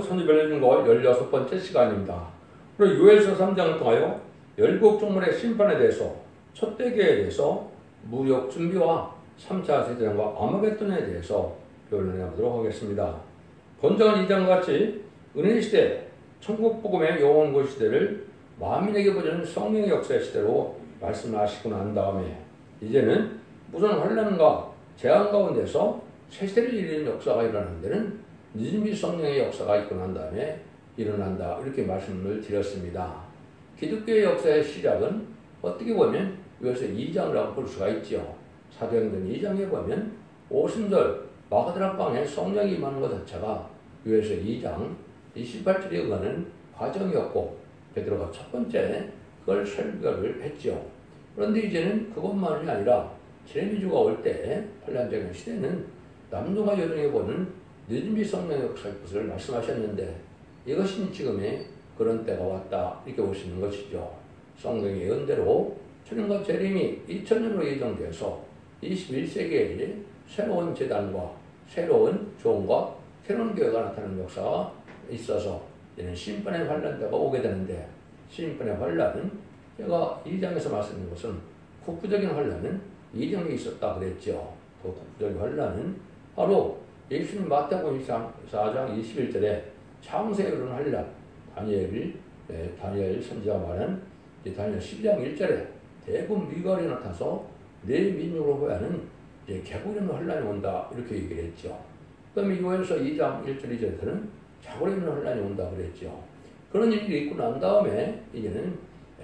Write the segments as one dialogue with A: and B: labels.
A: 선지별려준 거 16번째 시간입니다. 그리고 요엘서 3장을 통하여 열국 종문의 심판에 대해서, 첫대교에 대해서, 무역 준비와 3차 세대전과 아마겟돈에 대해서 변론해 보도록 하겠습니다. 본章 2장과 같이 은혜 시대, 천국 복음의 영원고 시대를 만민에게 보여주는 성령의 역사의 시대로 말씀하시고 난 다음에 이제는 무슨 환난과 재앙 가운데서 새 시대를 이루는 역사가 일어나는 데는 늦은비 성령의 역사가 있고 난 다음에 일어난다, 이렇게 말씀을 드렸습니다. 기독교의 역사의 시작은 어떻게 보면 요엘서 2장이라고 볼 수가 있죠. 사도행전 2장에 보면 오순절 마가다락방에 성령이 임하는 것 자체가 요엘서 2장 28절에 의하는 과정이었고, 베드로가 첫 번째 그걸 설교를 했죠. 그런데 이제는 그것만이 아니라 제레미주가 올 때 환란적인 시대는 남녀가 여성에 보는 늦은비 성령의 역사의 것을 말씀하셨는데, 이것이 지금의 그런 때가 왔다, 이렇게 보시는 것이죠. 성경의 예언대로 초림과 재림이 2000년으로 예정되어서 21세기에 새로운 재단과 새로운 조언과 새로운 교회가 나타나는 역사가 있어서 이제는 심판의 환란 때가 오게 되는데, 심판의 환란은 제가 2장에서 말씀드린 것은 국부적인 환란은 2장에 있었다 그랬죠. 그 국부적인 환란은 바로 예수님 마태복음 4장 21절에 창세에 이르는 환란, 다니엘 선지자가 말한 다니엘 12장 1절에 대부분 미갈이 나타나서 내 민족을 호하는 개구리는 환란이 온다, 이렇게 얘기를 했죠. 그 다음에 요엘서 2장 1절 2절에서는 자고리는 환란이 온다 그랬죠. 그런 일이 있고 난 다음에 이제는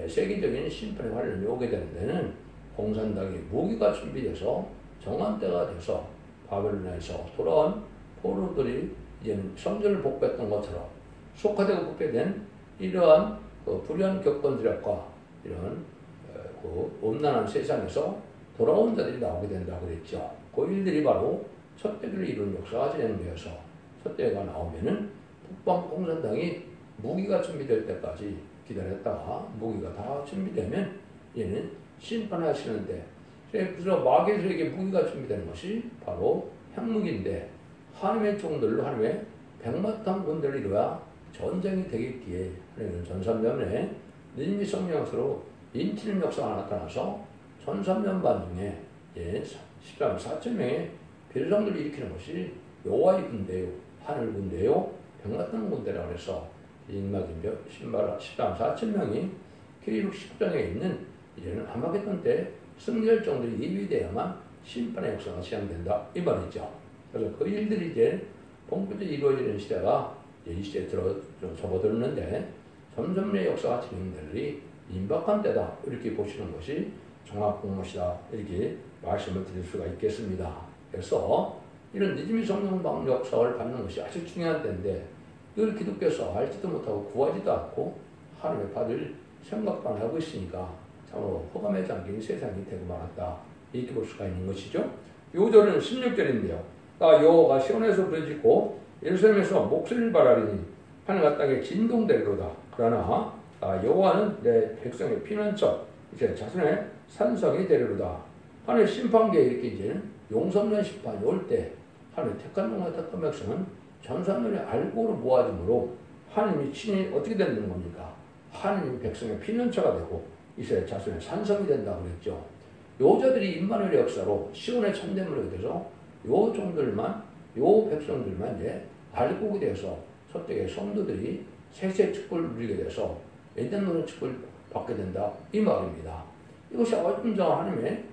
A: 세계적인 심판의 환란이 오게 되는 데는 공산당의 무기가 준비돼서 정한 때가 돼서 바벨론에서 돌아온 포로들이 이제는 성전을 복배했던 것처럼 속화되고 복배된 이러한 불의한 겪은들과 이런 엄난한 세상에서 돌아온 자들이 나오게 된다 그랬죠. 그 일들이 바로 첫 대교를 이룬 역사가 진행되어서 첫 대교가 나오면은 북방 공산당이 무기가 준비될 때까지 기다렸다가 무기가 다 준비되면 얘는 심판하시는데, 그래서 마귀들에게 무기가 준비되는 것이 바로 핵무기인데, 하나님의 종들로 하나님의 백마탄 군대를 이루어야 전쟁이 되겠기에 하나님은 전삼년에 늦은비 성령으로 인치는 역사가 나타나서 전삼년 반 중에 13만 4천 명의 별성들을 일으키는 것이 여호와의 군대요, 하늘 군대요, 백마탄 군대라고 해서 13만 4천 명이 계시록 10장에 있는 이제는 아마겟돈 때 승리할 정도로 예비되어야만 심판의 역사가 시작된다, 이 말이죠. 그래서 그 일들이 이제 본격적으로 이루어지는 시대가 이 시대에 접어들었는데, 점점의 역사가 진행될 일이 임박한 때다, 이렇게 보시는 것이 종합공모시다, 이렇게 말씀을 드릴 수가 있겠습니다. 그래서 이런 늦은비 성령 역사를 받는 것이 아주 중요한 때인데, 이걸 기독교에서 알지도 못하고 구하지도 않고 하나님의 받을 생각도 안 하고 있으니까 참으로 호감에 잠긴 세상이 되고 말았다, 이렇게 볼 수가 있는 것이죠. 요절은 16절인데요. 여호와가 시온에서 부르짖고 예루살렘에서 목소리를 바라리니 하늘과 땅에 진동되리로다. 그러나 여호와는 내 백성의 피난처, 이제 자손의 산성이 되리로다. 하늘 심판기에 이렇게 이제는 용섭년 심판이 올 때 하늘 택한 놈과 택한 백성은 전산년의 알고로 모아짐으로 하나님이 친히 어떻게 되는 겁니까? 하나님 백성의 피난처가 되고 이스라엘 자손의 산성이 된다 그랬죠. 요자들이 임마누엘의 역사로 시온의 참됨으로 돼서 요 종들만, 요 백성들만 이제 알곡이 돼서 첫대의 성도들이 세세 축복을 누리게 돼서 에덴노는 축복을 받게 된다, 이 말입니다. 이것이 어떤 하나님의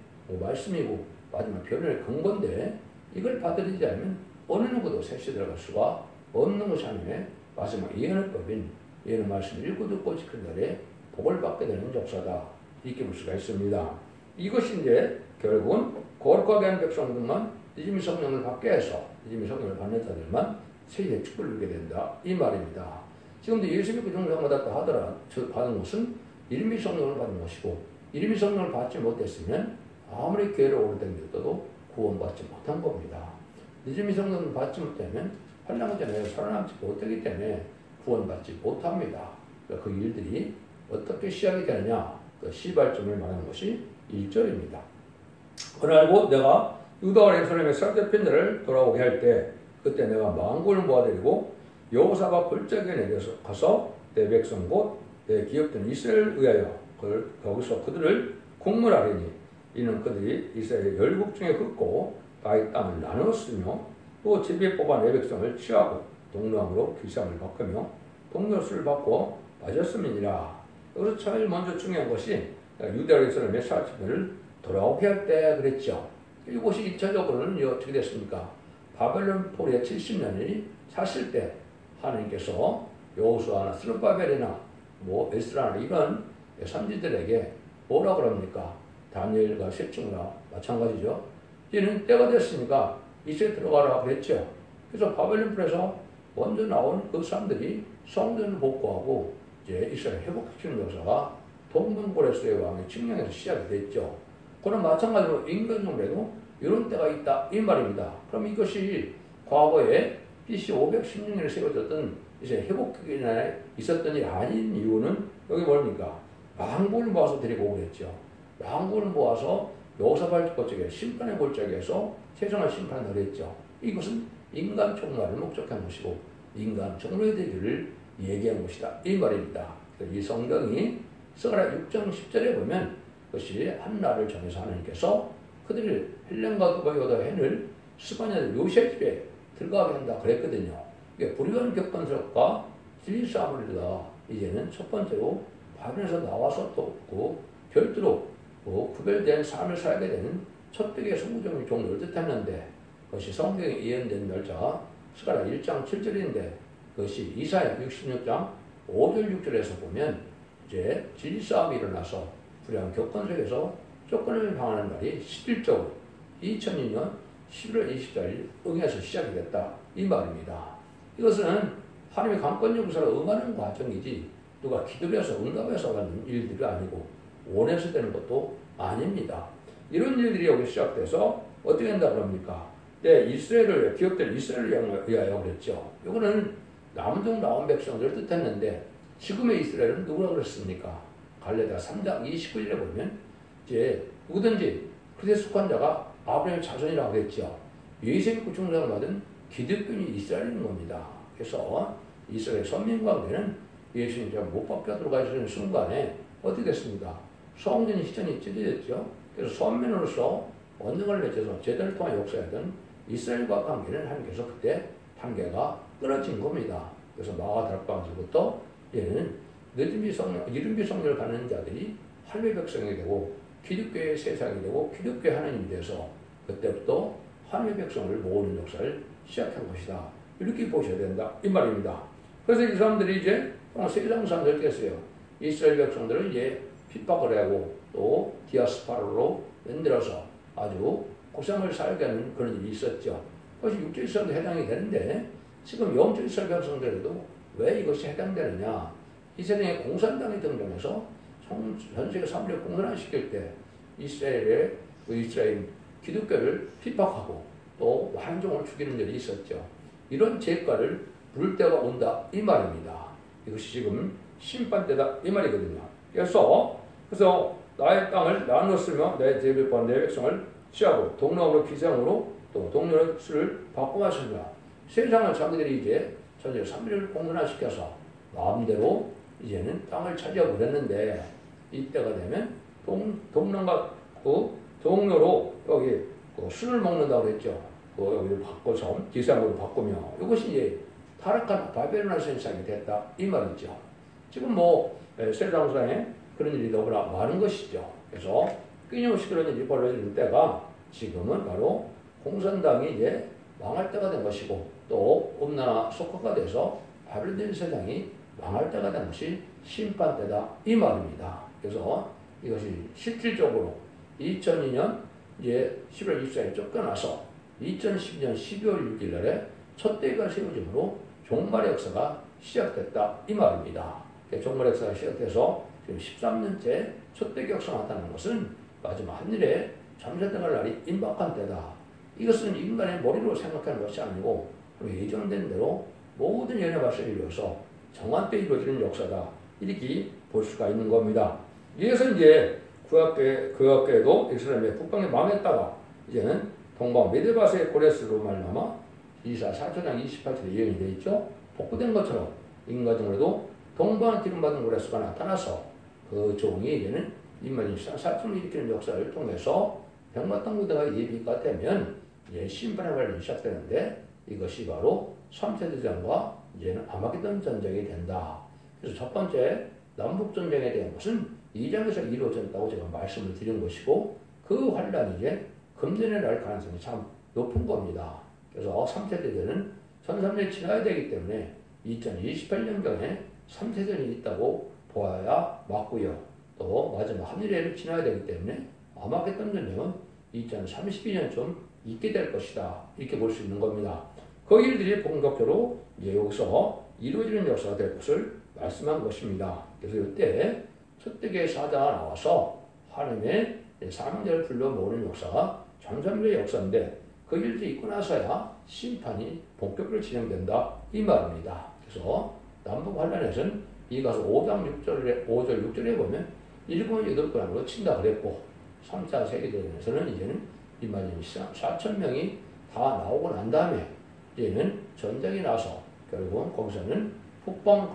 A: 말씀이고 마지막 변론의 근거인데, 이걸 받아들이지 않으면 어느 누구도 셋이 들어갈 수가 없는 것이 하나님의 마지막 예언의 법인 예언의 말씀을 읽고 듣고 지킨 날에 복을 받게 되는 역사다, 이렇게 볼 수가 있습니다. 이것이 이제 결국은 거룩하게 한 백성들만 늦은비 성령을 받게 해서 늦은비 성령을 받는 자들만 세계의 축복을 누리게 된다, 이 말입니다. 지금도 예수 믿고 정상받았다 하더라 받은 것은 이름이 성령을 받은 것이고, 이름이 성령을 받지 못했으면 아무리 교회를 오래 다녔어도 구원받지 못한 겁니다. 늦은비 성령을 받지 못하면 환난 전에 살아남지 못하기 때문에 구원받지 못합니다. 그 일들이 어떻게 시작이 되느냐, 그 시발점을 말하는 것이 1절입니다. 그날고 내가 유다와 예루살렘의 상대편들을 돌아오게 할 때, 그때 내가 만군을 모아드리고 여호사가 골짜기에 내려가서 내 백성 곧 내 기업된 이스라엘을 위하여 거기서 그들을 국문하리니 이는 그들이 이스라엘 열국 중에 긋고 나의 땅을 나누었으며 또 제비에 뽑아 내 백성을 취하고 동로함으로 기상을 바꾸며 동료수를 바꿔 맞았음이니라. 여기서 제일 먼저 중요한 것이 유다에서는 메사지를 돌아오게 할 때 그랬죠. 이것이 2차적으로는 어떻게 됐습니까? 바벨론 포로의 70년이 찼을 때 하나님께서 여호수아나 스룹바벨이나 에스라나 이런 선지들에게 뭐라 그럽니까? 다니엘과 셋중이나 마찬가지죠. 이는 때가 됐으니까 이제 들어가라 그랬죠. 그래서 바벨론 포로에서 먼저 나온 그 사람들이 성전을 복구하고 이제 이스라엘 회복시키는 역사가 동방고레스의 왕의 칙령에서 시작이 됐죠. 그럼 마찬가지로 인간적으로도 이런 때가 있다 이 말입니다. 그럼 이것이 과거에 BC 516년에 세워졌던 이제 회복기간에 있었던 일이 아닌 이유는 여기 뭡니까? 망군을 모아서 데리고 오고 그랬죠. 망군을 모아서 여호사밧 골짜기에 심판의 골짜기에서 세상을 심판하려 했죠. 이것은 인간 총괄을 목적한 것이고 인간 종로의 되기를 얘기한 것이다 이 말입니다. 이 성경이 스가랴 6장 10절에 보면 그것이 한 날을 정해서 하나님께서 그들을 헬렌과 두바이오다 헨을 스바냐들 요시아 집에 들어가게 한다 그랬거든요. 이게 불의한 격건석과 진리 싸움을 이루다 이제는 첫 번째로 바벨에서 나와서 또 없고 별도로 구별된 삶을 살게 되는 첫 벽의 성부적인 종로를 뜻했는데 그것이 성경에 예언된 날짜 스가랴 1장 7절인데 그것이 이사야 66장 5절 6절에서 보면 이제 진리 싸움이 일어나서 불의한 격건석에서 쫓겨남을 방하는 날이 실질적으로 2002년 11월 24일 응해서 시작이 됐다 이 말입니다. 이것은 하나님의 강권 역사를 응하는 과정이지 누가 기도를 해서 응답해서 가는 일들이 아니고 원해서 되는 것도 아닙니다. 이런 일들이 여기 시작돼서 어떻게 된다 그럽니까? 이스라엘을 기업들 이스라엘을 위하여 그랬죠. 이거는 남동 나온 백성들을 뜻했는데 지금의 이스라엘은 누구라고 그랬습니까? 갈레다 3장 29절에 보면 이제 누구든지 그에 속한 자가 아브라함의 자손이라고 했죠. 예수의 구중상을 받은 기득권이 이스라엘인 겁니다. 그래서 이스라엘 선민관계는 예수님이 못 박혀 들어가시는 순간에 어떻게 됐습니까? 성전 시전이 찢어졌죠. 그래서 선민으로서 언능을 맺어서 제대를 통한 역사였던 이스라엘과 관계는 하나님께서 그때 단계가 끊어진 겁니다. 그래서 마가 달방에서부터 얘는 이른비 성령을 받는 자들이 할례 백성이 되고 기독교의 세상이 되고 기독교의 하나님이 돼서 그때부터 하나님의 백성을 모으는 역사를 시작한 것이다. 이렇게 보셔야 된다 이 말입니다. 그래서 이 사람들이 이제 세상 사람들이 됐어요. 이스라엘 백성들을 이제 핍박을 하고 또 디아스파라로 만들어서 아주 고생을 살게 하는 그런 일이 있었죠. 그것이 육적 이스라엘도 해당이 되는데 지금 영적 이스라엘 백성들에도 왜 이것이 해당되느냐? 이 세상에 공산당이 등장해서 전 세계 3를 공산화 시킬 때 이스라엘 기독교를 핍박하고 또 한종을 죽이는 일이 있었죠. 이런 죄가를 부를 때가 온다 이 말입니다. 이것이 지금 심판때다 이 말이거든요. 그래서 나의 땅을 나누었으며 내 제비와 내 백성을 취하고 동로함으로 기생으로 또 동료의 수를 바꿔 마신다. 세상을 자기들이 이제 전체 3일을 공론화시켜서 마음대로 이제는 땅을 차지하고 그랬는데 이때가 되면 동남과 동료로 여기 술을 먹는다고 그랬죠. 여기를 바꿔서 기생으로 바꾸며 이것이 이제 타락한 바벨론에서 시작이 됐다 이 말이죠. 지금 세상상에 그런 일이 너무나 많은 것이죠. 그래서 끊임없이 그런 일이 벌어지는 때가 지금은 바로 공산당이 이제 망할 때가 된 것이고 또 음란화 속화가 돼서 바벨론 세상이 망할 때가 된 것이 심판 때다 이 말입니다. 그래서 이것이 실질적으로 2002년 이제 11월 24일 쫓겨나서 2012년 12월 6일 날에 첫 대가 세워짐으로 종말의 역사가 시작됐다 이 말입니다. 종말의 역사가 시작돼서 지금 13년째 첫 대가 역사가 나타나는 것은 마지막 한일에 잠재될 날이 임박한 때다. 이것은 인간의 머리로 생각하는 것이 아니고 예정된 대로 모든 연애 발생을 이루어서 정한 때 이루어지는 역사다. 이렇게 볼 수가 있는 겁니다. 이래서 이제 구약계에도 이스라엘의 북방에 망했다가 이제는 동방 메데바스의 고레스로 말미암아 이사 4장 28절에 예언이 되어 있죠. 복구된 것처럼 인과적으로도 동방한 기름받은 고래수가 나타나서 그 종이 이제는 인만인 사천을 일으키는 역사를 통해서 백마땅부대가 예비가 되면 이제 심판의 관련이 시작되는데 이것이 바로 3세대전과 이제는 아마겟돈 전쟁이 된다. 그래서 첫 번째 남북전쟁에 대한 것은 2장에서 이루어졌다고 제가 말씀을 드린 것이고 그 환란이 이제 금년에 날 가능성이 참 높은 겁니다. 그래서 3세대전은 1300년이 지나야 되기 때문에 2028년경에 3세전이 있다고 보아야 맞고요. 또 마지막 한일회를 지나야 되기 때문에 아마겟돈 전쟁은 2032년쯤 있게 될 것이다. 이렇게 볼 수 있는 겁니다. 그 일들이 본격적으로 이제 여기서 이루어지는 역사가 될 것을 말씀한 것입니다. 그래서 이때 첫대기의 사자가 나와서 하나님의 사명자를 불러 모으는 역사가 전삼일의 역사인데 그 일들이 있고 나서야 심판이 본격적으로 진행된다. 이 말입니다. 그래서 남북 환란에서는 이가서 5장 6절에 5절 6절에 보면 7번 8번으로 친다 그랬고 3차 세계대전에서는 이제는 이만인 4,000명이 다 나오고 난 다음에 이제는 전쟁이 나서 결국은 거기서는 북방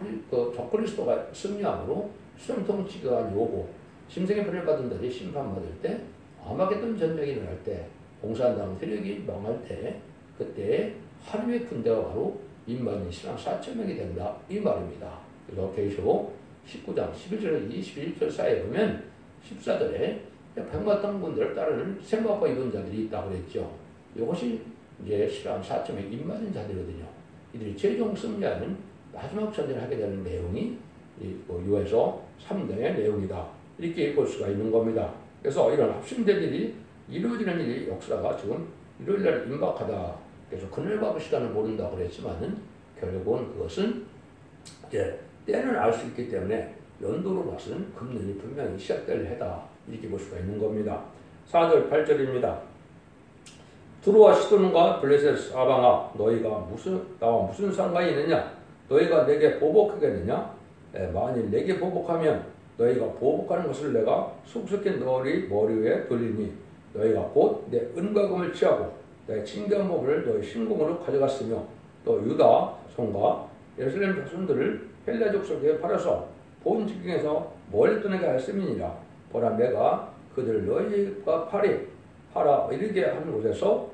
A: 적그리스도가 승리함으로 수정통치가 오고 심생의 벌을 받은 자들이 심판받을 때 아마겟돈 전쟁이 일어날 때 공산당 세력이 망할 때 그때 하나님의 군대가 바로 인만인 신앙 4,000명이 된다. 이 말입니다. 그래서 계시록 19장 11절에서 21절 사이에 보면 14절에 백마땅 군대를 따르는 세마파 입은 자들이 있다고 그랬죠. 이것이 이제 신앙 4,000명 인만인 자들이거든요. 이들이 최종 승리하는 마지막 전쟁을 하게 되는 내용이 요에서 3장의 내용이다. 이렇게 볼 수가 있는 겁니다. 그래서 이런 합심된 일이 이루어지는 일이 역사가 지금 일요일날 임박하다. 그래서 그늘과 그 시간을 모른다고 그랬지만은 결국은 그것은 이제 때는 알 수 있기 때문에 연도로 봐서는 금년이 분명히 시작될 해다. 이렇게 볼 수가 있는 겁니다. 4절 8절입니다. 두루와 시돈과 블레셋 사방아 너희가 나와 무슨 상관이 있느냐? 너희가 내게 보복하겠느냐? 만일 내게 보복하면 너희가 보복하는 것을 내가 속속히 너희 머리 위에 돌리니 너희가 곧 내 은과 금을 취하고 내 친경 몸을 너희 신공으로 가져갔으며 또 유다 손과 예루살렘 백성들을 헬라 족속에 팔아서 본 지경에서 멀리 떠나게 하였음이니라. 보라 내가 그들 너희가 팔아 이르게 하는 곳에서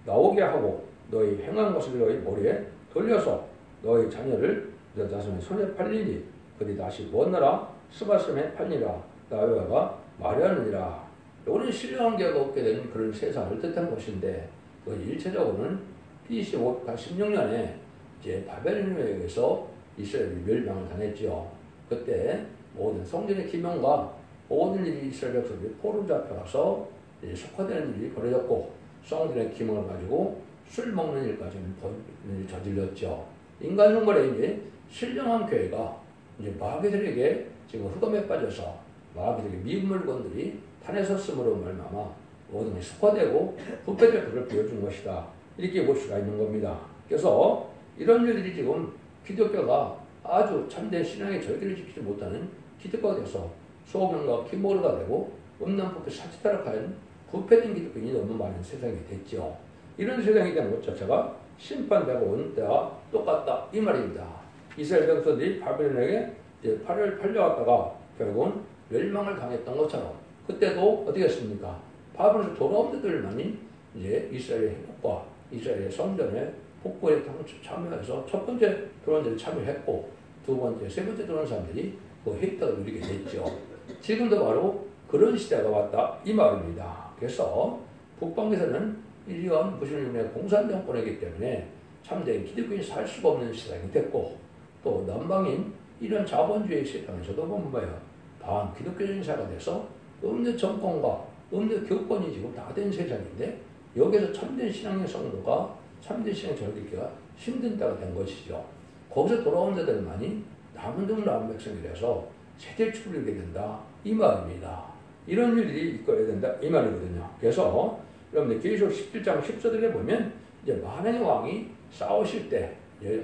A: 나오게 하고 너희 행한 것을 너희 머리에 돌려서 너희 자녀를 너 자손의 손에 팔리니 그들이 다시 먼 나라 스바섬에 팔리라. 나여호와가 말하느니라. 이거는 신령한 게 없게 된 그런 세상을 뜻한 것인데 그 일체적으로는 BC 586년에 이제 바벨론에 의해서 이스라엘이 멸망을 당했죠. 그때 모든 성전의 기명과 모든 일이 이스라엘 백성들이 포로 잡혀가서 속화되는 일이 벌어졌고 성전의 기명을 가지고 술 먹는 일까지는 저질렀죠. 인간 눈물에 이제 신령한 교회가 이제 마귀들에게 지금 흑암에 빠져서 마귀들에게 미운 물건들이 탄에 섰음으로 말미암아 모든 것이 속화되고 부패될 것을 보여준 것이다. 이렇게 볼 수가 있는 겁니다. 그래서 이런 일들이 지금 기독교가 아주 참된 신앙의 절기를 지키지 못하는 기독교가 돼서 소명과 키모르가 되고 음란법에 사치타락한 부패된 기독교인이 너무 많은 세상이 됐죠. 이런 세상이 되는 것 자체가 심판되고 온 때와 똑같다. 이 말입니다. 이스라엘 백성들이 바벨론에게 팔을 팔려왔다가 결국은 멸망을 당했던 것처럼 그때도 어떻게 했습니까? 바벨론에서 돌아온 자들만이 이제 이스라엘의 회복과 이스라엘의 성전의 복구에 참여해서 첫 번째 들어온 자들이 참여했고 두 번째, 세 번째 들어온 사람들이 그 혜택을 누리게 됐죠. 지금도 바로 그런 시대가 왔다 이 말입니다. 그래서 북방에서는 이런 무슬림의 공산 정권이기 때문에 참된 기독교인이 살 수가 없는 세상이 됐고 또 남방인 이런 자본주의 세상에서도 보면 뭐예요? 반 기독교적인 사회가 돼서 음료 정권과 음료 교권이 지금 다 된 세상인데 여기서 참된 신앙의 성도가 참된 신앙의 절기가 힘든 때가 된 것이죠. 거기서 돌아온 자들만이 남은 등 남은 백성이라서 세대 추리게 된다 이 말입니다. 이런 일들이 있어야 된다 이 말이거든요. 그래서 여러분들 계시록 17장 14절에 보면 이제 만왕의 왕이 싸우실 때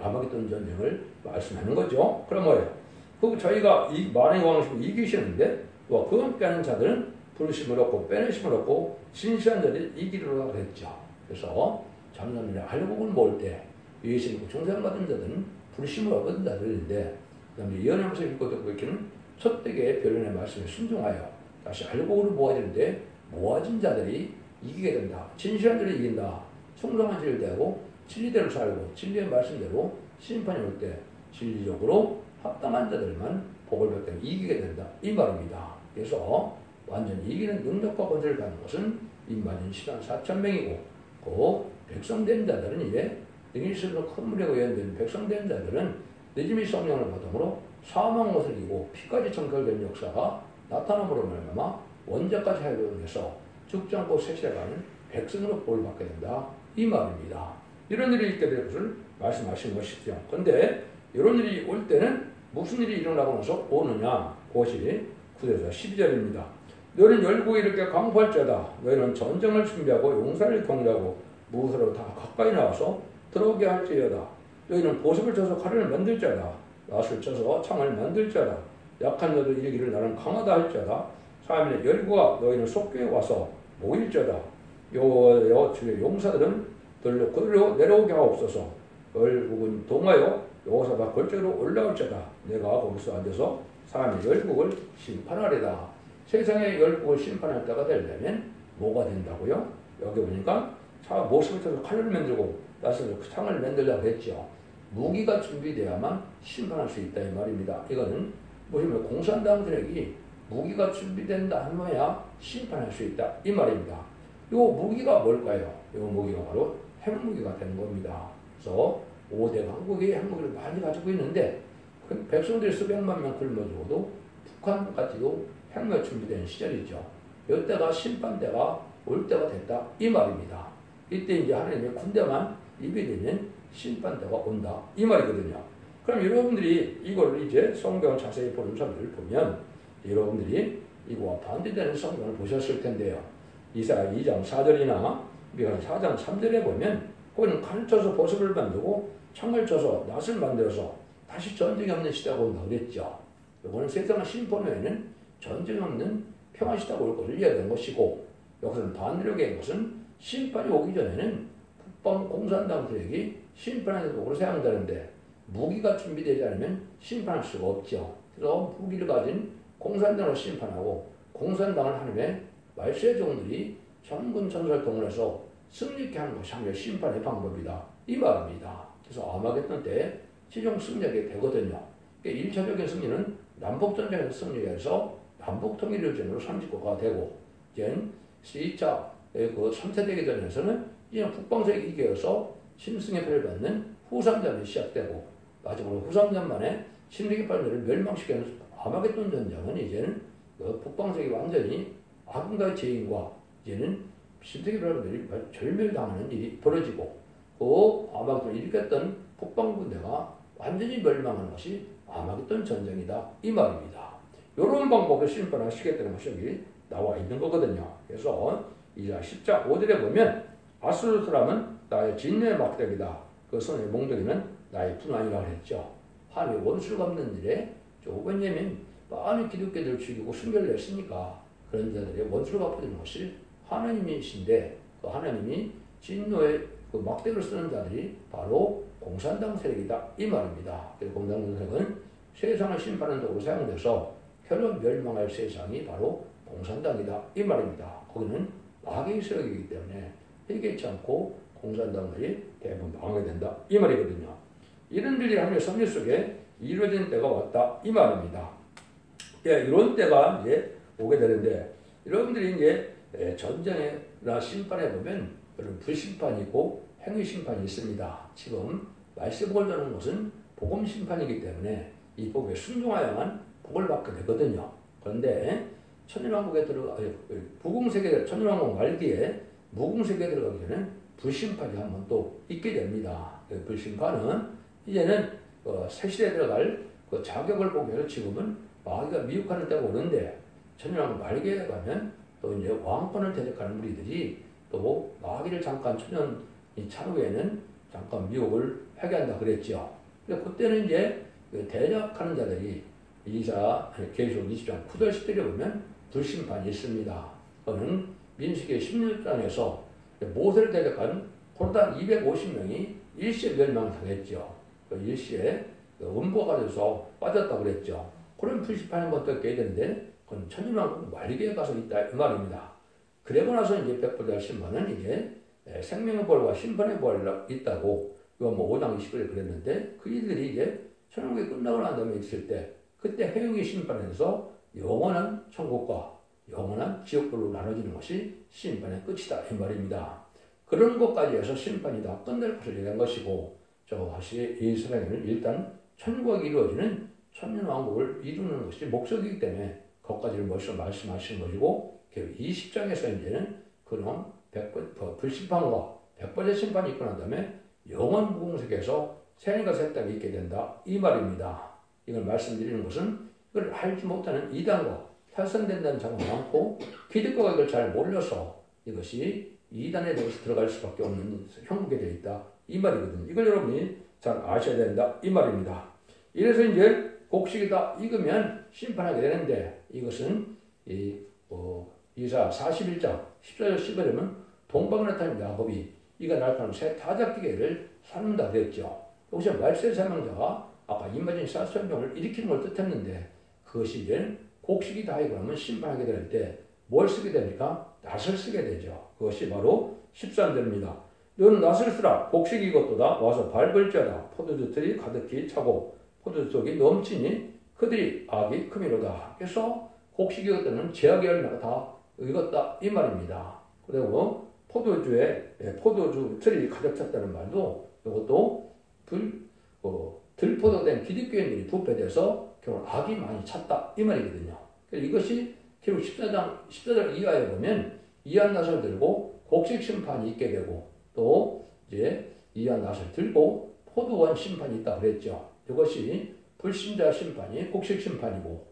A: 아마겟돈 전쟁을 말씀하는 거죠. 그럼 뭐예요? 그 저희가 이 만왕의 왕을 이기시는데 그 함께하는 자들은 부르심을 얻고 빼내심을 얻고 진실한 자들이 이기리라 그랬죠. 그래서 장남이나 알곡을 모을 때 예수 믿고 중생받은 자들은 불심을 얻은 자들인데, 그다음에 예언하면서 읽고 듣고 있기는 첫되게 변론의 말씀에 순종하여 다시 알곡으로 모아지는데 모아진 자들이 이기게 된다. 진실한 자들이 이긴다. 충성한 자를 대하고 진리대로 살고 진리의 말씀대로 심판이 올 때 진리적으로 합당한 자들만 복을 받게 이기게 된다. 이 말입니다. 그래서 완전히 이기는 능력과 권세를 갖는 것은 임마진 신한 4,000명이고 그 백성된 자들은 이제 능일스로 큰 물에 의연된 백성된 자들은 늦음이 성령을 받음으로 사망 것을 이기고 피까지 청결된 역사가 나타남으로 말미암아 원죄까지 해결해서 죽지 않고 세세가는 백성으로 복을 받게 된다. 이 말입니다. 이런 일이 있게 될 것을 말씀하신 것이죠. 그런데 이런 일이 올 때는 무슨 일이 일어나고 나서 오느냐? 그것이 9절에서 12절입니다. 너희는 열고 이렇게 강포할 자다. 너희는 전쟁을 준비하고 용사를 격려하고 무엇으로 다 가까이 나와서 들어오게 할지어다. 너희는 보석을 쳐서 칼을 만들 자다. 낫을 쳐서 창을 만들 자다. 약한 자도 이르기를 나는 강하다 할 자다. 사람의 열고가 너희는 속교에 와서 모일 자다. 여호와여 주의 용사들은 그들로 내려오게 하옵소서. 열국은 동하여 여호사가 골짜기로 올라올 자다. 내가 거기서 앉아서 사람의 열국을 심판하리다. 세상의 열국을 심판할 때가 되려면 뭐가 된다고요? 여기 보니까 모습을 쳐서 칼을 만들고 낫을 창을 만들라고 했죠. 무기가 준비되어야만 심판할 수 있다 이 말입니다. 이거는 보시면 공산당들에게 무기가 준비된다 하면야 심판할 수 있다 이 말입니다. 이 무기가 뭘까요? 이 무기가 바로 핵무기가 되는 겁니다. 그래서 5대 강국이 핵무기를 많이 가지고 있는데 백성들이 수백만 명 굶어 죽어도 북한까지도 핵무기가 준비된 시절이죠. 이때가 심판대가 올 때가 됐다 이 말입니다. 이때 이제 하나님의 군대만 입이 심판대가 온다 이 말이거든요. 그럼 여러분들이 이걸 이제 성경을 자세히 보는 사람들을 보면 여러분들이 이거와 반대되는 성경을 보셨을 텐데요. 이사야 2장 4절이나 미가 4장 3절에 보면 거기는 칼을 쳐서 보석을 만들고 창을 쳐서 낫을 만들어서 다시 전쟁이 없는 시대가 온다 그랬죠. 이거는 세상의 심판 후에는 전쟁이 없는 평화 시대가 올 것을 이야기한 것이고, 여기서는 반대로 얘기한 것은 심판이 오기 전에는 북방 공산당들에게 심판하는 도구로 사용되는데 무기가 준비되지 않으면 심판할 수가 없죠. 그래서 무기를 가진 공산당을 심판하고 공산당을 하나님의 말세의 종들이 전군 전설통을 해서 승리케 하는 것이 하나님의 심판의 방법이다 이 말입니다. 그래서 아마겟돈 때 최종 승리하게 되거든요. 1차적인 승리는 남북전쟁에서 승리해서 남북통일전으로 39가 되고, 이제 2차 3차 대계전에서는 이제 북방세력이 이겨서 신승의 패를 받는 후삼전이 시작되고, 마지막으로 후삼전 만에 신승의 패를 멸망시키는 아마겟돈 전쟁은 이제는 북방세력이 완전히 아군과의 제인과 이제는 신승의 패를 절멸당하는 일이 벌어지고, 그 아마겟돈을 일으켰던 북방군대가 완전히 멸망하는 것이 아마겟돈 전쟁이다 이 말입니다. 이런 방법으로 심판하시겠다는 것이 여기 나와 있는 거거든요. 그래서 이자 10장 5절에 보면 아수르 사람은 나의 진노의 막대기다. 그 손의 몽둥이는 나의 분환이라고 했죠. 하나님의 원수를 갚는 일에 왜냐면 많은 기독교들을 죽이고 순결을 했으니까 그런 자들의 원수를 갚아주는 것이 하나님이신데, 그 하나님이 진노의 그 막대기를 쓰는 자들이 바로 공산당 세력이다 이 말입니다. 그래서 공산당 세력은 세상을 심판하는 도구로 사용돼서 결국 멸망할 세상이 바로 공산당이다 이 말입니다. 거기는 마귀의 세력이기 때문에 회개치 않고 공산당들이 대부분 망하게 된다 이 말이거든요. 이런 일이 하나님의 섭리 속에 이루어진 때가 왔다 이 말입니다. 예, 이런 때가 이제 오게 되는데, 여러분들이 이제 전쟁이나 심판에 보면 불심판이 있고 행위심판이 있습니다. 지금 말씀을 전하는 것은 복음심판이기 때문에 이 복에 순종하여야만 복을 받게 되거든요. 그런데 천일왕국에 부궁세계 천일왕국 말기에 무궁세계에 들어가기 전에 불심판이 한 번 또 있게 됩니다. 불심판은 이제는 새 시대에 들어갈 그 자격을 보기 위해서 지금은 마귀가 미혹하는 때가 오는데, 천일왕국 말기에 가면 또 이제 왕권을 대적하는 무리들이 또 마귀를 잠깐 천년 차후에는 잠깐 미혹을 하게 한다 그랬죠. 그때는 이제 대적하는 자들이 계시록 20장 9절 10절에 보면 불심판이 있습니다. 그거는 민수기 16장에서 모세를 대적한 호르단 250명이 일시에 멸망당했죠. 그 일시에 그 음보가 돼서 빠졌다고 그랬죠. 그런 불심판이 한번 더 깨야 되는데 그건 천년왕국 말기에 가서 있다 이 말입니다. 그러고 나서 이제 백보자 심판은 이제 생명의 벌과 심판의 벌이 있다고 이거 뭐 5장 20절에 그랬는데 그 일들이 이제 천국이 끝나고 난 다음에 있을 때 그때 해육의 심판에서 영원한 천국과 영원한 지옥으로 나눠지는 것이 심판의 끝이다 이 말입니다. 그런 것까지 해서 심판이 다 끝날 것을 얘기한 것이고 저것이 이스라엘은 일단 천국이 이루어지는 천년왕국을 이루는 것이 목적이기 때문에 그것까지를 먼저 말씀하시는 것이고 20장에서 이제는 그런 불심판과 백번의 심판이 있고 난 다음에 영원 무궁색에서 생일과 새 땅이 있게 된다 이 말입니다. 이걸 말씀드리는 것은 이걸 알지 못하는 이단과 탈선된다는 자가 많고 기득과가 이걸 잘 몰라서 이것이 이단에 대해서 들어갈 수밖에 없는 형국에 되어 있다 이 말이거든요. 이걸 여러분이 잘 아셔야 된다 이 말입니다. 이래서 이제 곡식이 다 익으면 심판하게 되는데 이것은 이사 41장 14절 15절은 동방에 나타난 야곱이 이가 나타나는 새 타작기계를 삼는다 그랬죠. 여기서 말세 사명자가 아까 임마진 사선병을 일으키는 걸 뜻했는데 그것이 이제 곡식이 다 익고 나면 심판하게 될 때 뭘 쓰게 됩니까? 낫을 쓰게 되죠. 그것이 바로 13절입니다. 너는 낫을 쓰라. 곡식이 익었도다. 와서 밟을지어다. 포도주들이 가득히 차고 포도주속이 넘치니 그들이 악이 크미로다. 그래서 곡식이 익었다는 제약의 열매가 다 익었다 이 말입니다. 그리고 포도주 틀이 가득 찼다는 말도 이것도 들포도된 기득교인들이 부패돼서 결국 악이 많이 찼다 이 말이거든요. 이것이 결국 14장 이하에 보면 이한 낫을 들고 곡식 심판이 있게 되고 또 이제 이한 낫을 들고 포도원 심판이 있다 그랬죠. 이것이 불신자 심판이 곡식 심판이고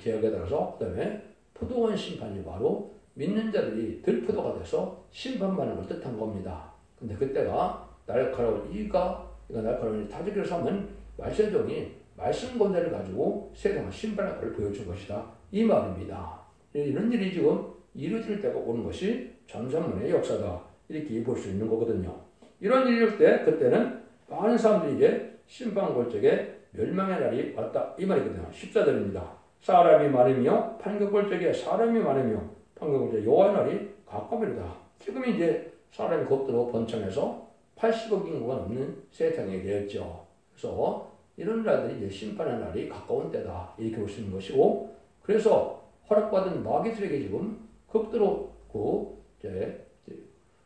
A: 제약에 따라서 그 다음에 포도원 심판이 바로 믿는 자들이 들포도가 돼서 심판받는 걸 뜻한 겁니다. 근데 그때가 날카로운 이가 날카로운 타직을 삼은 말세종이 말씀 권세를 가지고 세상을 심판할 것을 보여준 것이다 이 말입니다. 이런 일이 지금 이루어질 때가 오는 것이 전산문의 역사다 이렇게 볼 수 있는 거거든요. 이런 일이 있을 때 그때는 많은 사람들이 이제 심판골적에 멸망의 날이 왔다 이 말이거든요. 14절입니다. 사람이 많으며 판결골적에 사람이 많으며 판결골적에 여호와의 날이 가까우리다. 지금 이제 사람이 곱도로 번창해서 80억 인구가 넘는 세상이 되었죠. 그래서 이런 날들이 이제 심판의 날이 가까운 때다 이렇게 볼 수 있는 것이고 그래서 허락받은 마귀들에게 지금 극도로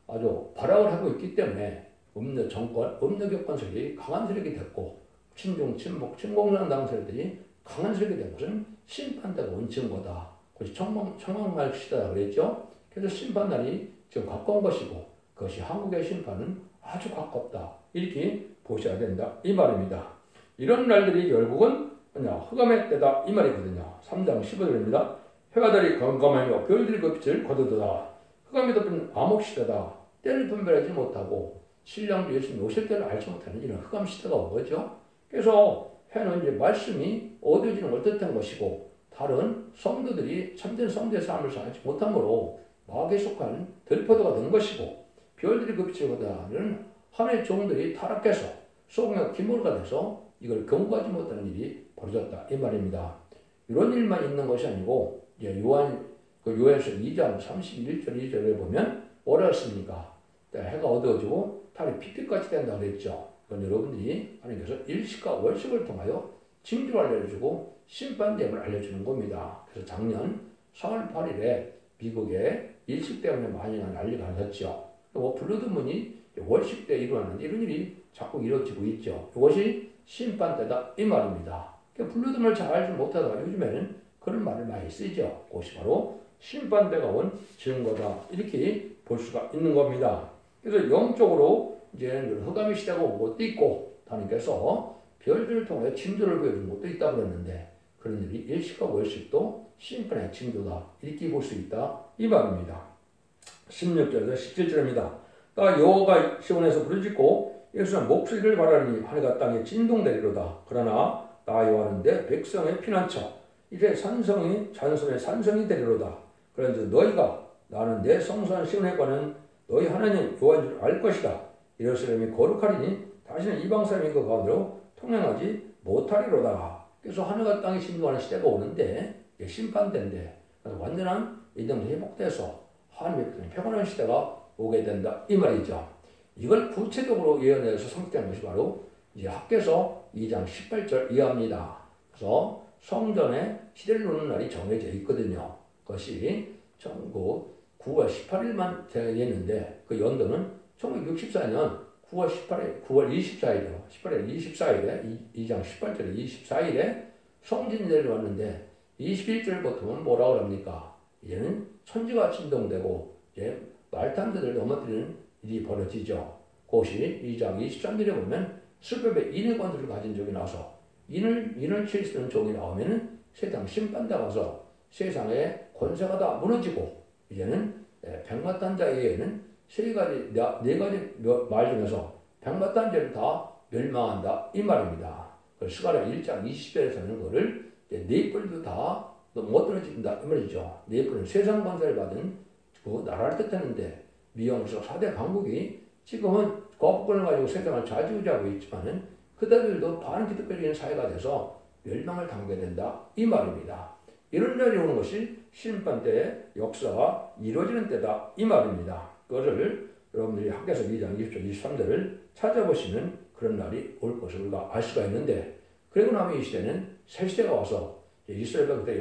A: 아주 발악을 하고 있기 때문에 음녀 정권, 음녀 격권세력이 강한 세력이 됐고 친중, 친목, 친공산당 세력들이 강한 세력이 된 것은 심판대가 온 증거다. 그것이 청망날 시대다 그랬죠. 그래서 심판날이 지금 가까운 것이고 그것이 한국의 심판은 아주 가깝다. 이렇게 보셔야 된다. 이 말입니다. 이런 날들이 결국은 흑암의 때다. 이 말이거든요. 3장 15절입니다. 해가 달이 깜깜하며 별들이 그 빛을 거두도다. 흑암이 덮인 암흑시대다. 때를 분별하지 못하고 신령도 예수님 오실 때를 알지 못하는 이런 흑암 시대가 온 거죠. 그래서 해는 이제 말씀이 어두워지는 걸 뜻한 것이고 다른 성도들이 참된 성도의 삶을 살지 못함으로 마귀에 속한 들포도가 된 것이고 별들이 그 빛을 거두다는 하늘의 종들이 타락해서 소금과 기모가 돼서 이걸 경고하지 못하는 일이 벌어졌다 이 말입니다. 이런 일만 있는 것이 아니고 요한서 2장 31절 2절에 보면 뭐라 했습니까? 해가 어두워지고 달이 핏빛같이 된다고 그랬죠. 그건 여러분들이 하나님께서 일식과 월식을 통하여 징조를 알려주고 심판됨을 알려주는 겁니다. 그래서 작년 4월 8일에 미국에 일식 때문에 많이 난리가 났었죠. 그리고 블루드문이 월식 때 일어나는데 이런 일이 자꾸 이루어지고 있죠. 이것이 심판 때다 이 말입니다. 블루드문을 잘 알지 못하다가 요즘에는 그런 말을 많이 쓰죠. 그것이 바로 심판대가 온 증거다. 이렇게 볼 수가 있는 겁니다. 그래서 영적으로 이제 흑암의 시대가 온 것도 있고 하나님께서 별들을 통해 징조를 보여준 것도 있다고 그랬는데 그런 일이 일식과 월식도 심판의 징조다. 이렇게 볼 수 있다. 이 말입니다. 16절에서 17절입니다. 나 여호와가 시온에서 부르짖고 예수는 목소리를 바라니 하늘과 땅에 진동되리로다. 그러나 나 여호와는 내 백성의 피난처 이제 산성이 잔손의 산성이 되리로다. 그런데 너희가 나는 내 성소한 시온에 관한 너희 하나님 여호와인 줄 알 것이다. 예루살렘이 거룩하리니 다시는 이방 사람이 그 가운데로 통행하지 못하리로다. 그래서 하늘과 땅이 신고하는 시대가 오는데 심판대인데 완전한 이념이 회복돼서 하나님의 평안한 시대가 오게 된다 이 말이죠. 이걸 구체적으로 예언해서 성취한 것이 바로 이제 학개서 2장 18절 이하입니다. 그래서 성전의 시대를 놓는 날이 정해져 있거든요. 그것이 9월 18일만 되겠는데 그 연도는 1964년 9월 24일이요. 18일 24일에 2장 18절에 24일에 성진제를 왔는데 21절부터는 뭐라고 합니까? 이제는 천지가 진동되고 이제 말탄들을 넘어뜨리는 일이 벌어지죠. 그것이 2장 23절에 보면 수급에 인의 권세를 가진 적이 나서 인을 칠 수 있는 종이 나오면은 세상 심판당해서 세상의 권세가 다 무너지고 이제는 백마탄자 외에는 네 가지 말 중에서 백마탄자를 다 멸망한다 이 말입니다. 스가랴 1장 20절에서는 그거를 네 뿔도 다 못 떨어진다 이 말이죠. 네 뿔은 세상 권세를 받은 그 나라를 뜻하는데 미영서 4대 강국이 지금은 거부권을 가지고 세상을 좌지우지하고 있지만은 그들도 반은 기득권적인 사회가 돼서 멸망을 당하게 된다 이 말입니다. 이런 날이 오는 것이 심판 때의 역사가 이루어지는 때다 이 말입니다. 그것을 여러분들이 학개서 2장 20절 23절을 찾아보시면 그런 날이 올 것을 우리가 알 수가 있는데 그리고 나면 이 시대는 새 시대가 와서 이스라엘과 그때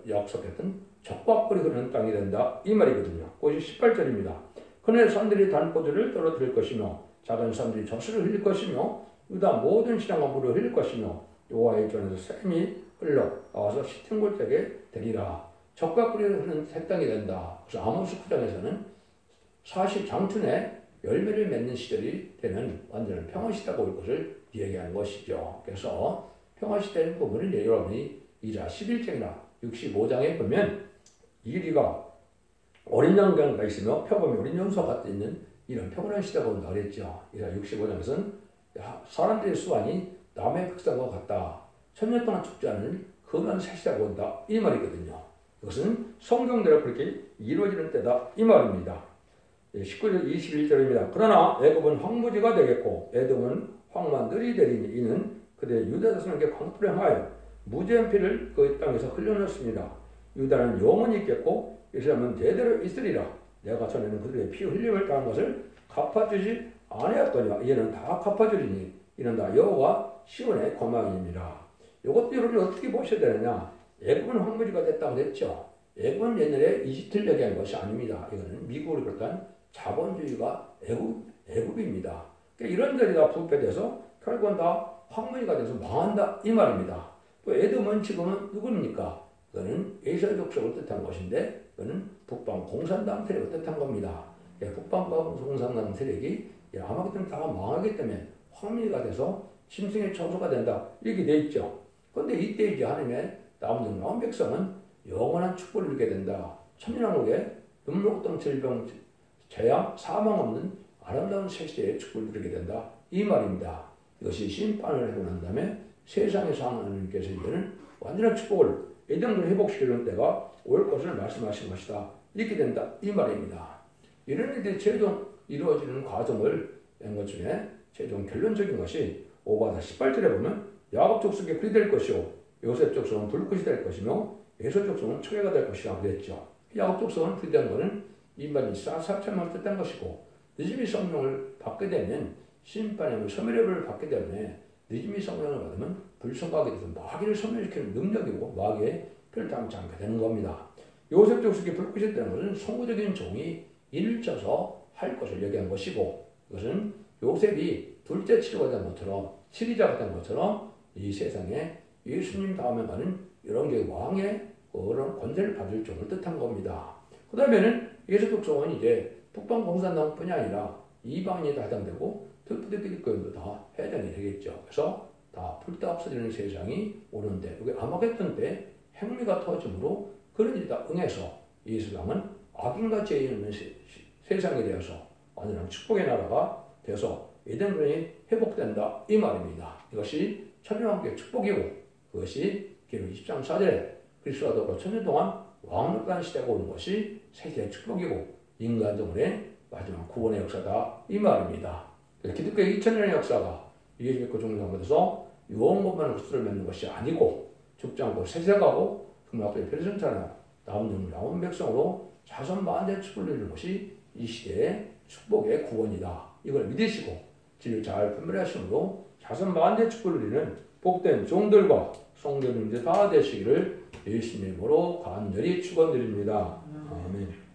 A: 약속했던 적과꿀이 흐르는 땅이 된다 이 말이거든요. 그것이 18절입니다. 그날 산들이 단포도를 떨어뜨릴 것이며 작은 산들이 젖을 흘릴 것이며 유다 모든 시장과 물을 흘릴 것이며 여호와의 전에서 샘이 흘러 나와서 짙은 골짜기에 되리라. 적과 꿀이 흐르는 새 땅이 된다. 그래서 아모스 9장에서는 사실 장춘에 열매를 맺는 시절이 되는 완전한 평화시대가 올 것을 이야기하는 것이죠. 그래서 평화시대의 부분을 여러분이 2장 11장이나 65장에 보면 이리가 어린 양갱가 있으며 표범이 어린 염소가 있는 이런 평온한 시대가 온다 그랬죠. 2장 65장에서는 사람들의 수완이 남의 백성과 같다. 천년 동안 죽지 않은 거룩한 새 시대가 온다 이 말이거든요. 이것은 성경대로 그렇게 이루어지는 때다 이 말입니다. 19절 21절입니다. 그러나 애굽은 황무지가 되겠고 에돔은 황만들이 되리니 이는 그들의 유다 자손에게 광풀에 하여 무죄한 피를 그 땅에서 흘려놓습니다. 유다는 영원히 있겠고 이스라엘은 대대로 있으리라. 내가 전에는 그들의 피 흘림을 당한 것을 갚아주지 아니었더냐. 이제는 다 갚아주리니 이는 다 여호와 시온의 거망입니다. 이것도 여러분이 어떻게 보셔야 되느냐. 애굽은 황무지가 됐다고 했죠. 애굽은 옛날에 이집트를 얘기한 것이 아닙니다. 이거는 미국으로 그렇단 자본주의가 애굽입니다. 그러니까 이런 데이 다 부패돼서 결국은 다 황무지가 돼서 망한다 이 말입니다. 또 에돔은 지금은 누굽니까? 그거는 에서 족속을 뜻한 것인데 그거는 북방 공산당 세력을 뜻한 겁니다. 북방 공산당 세력이 아마겟돈 다 망하기 때문에 황무지가 돼서 짐승의 처소가 된다 이렇게 돼 있죠. 그런데 이때 이제 하나님의 남은 백성은 영원한 축복을 누리게 된다. 천년왕국에 눈물 없던 질병, 재앙, 사망 없는 아름다운 새 시대의 축복을 누리게 된다. 이 말입니다. 이것이 심판을 하고 난 다음에 세상에서 하나님께서 이제는 완전한 축복을 예정대로 회복시키는 때가 올 것을 말씀하신 것이다. 이렇게 된다. 이 말입니다. 이런 일들이 최종 이루어지는 과정을 낸 것 중에 최종 결론적인 것이 5장 18절에 보면 야곱 족속이 불이 될 것이요 요셉 족속은 불꽃이 될 것이며 에서 족속은 초계가 될 것이라고 그랬죠. 야곱 족속은 불이 된 것은 인간이 4천만을 뜻한 것이고 느지미 성령을 받게 되면 심판의 소멸의 받게 되면 느지미 성령을 받으면 불성하게 돼서 마귀를 소멸시키는 능력이고 마귀의 표를 당치 않게 되는 겁니다. 요셉 족속이 불꽃이 되는 것은 성구적인 종이 인을 쳐서 할 것을 얘기한 것이고 이것은 요셉이 둘째 치료가 된 것처럼 치리자가 된 것처럼 이 세상에 예수님 다음에 가는 이런 게 왕의 그런 권세를 받을 종을 뜻한 겁니다. 그 다음에는 예수 족속은 이제 북방 공산당뿐이 아니라 이방인이 다 해당되고 특부대기권도 다 해당이 되겠죠. 그래서 다 불타 없어지는 세상이 오는데 여기 아마겟돈 때 핵미가 터짐으로 그런 일이 다 응해서 예수님은 악인과 죄 있는 세상이 되어서 완전한 축복의 나라가 돼서 에덴론이 회복된다 이 말입니다. 이것이 천년왕국의 축복이고 그것이 기록 20장 4절에 그리스도와 더불어 천년 동안 왕노릇한 시대가 오는 것이 세계의 축복이고 인간정원의 마지막 구원의 역사다 이 말입니다. 기독교의 2000년의 역사가 예수 믿고 종교상에서 요런 것만 헛수를 맺는 것이 아니고 죽지 않고 세세가고 금락도의 별성찬하고 나온 백성으로 자손만대 축복을 누리는 것이 이 시대의 축복의 구원이다. 이걸 믿으시고 진리를 잘 분별하시므로 자손만대 축복을 누리는 복된 종들과 성도님들 다 되시기를 예수님으로 간절히 축원드립니다. 아멘.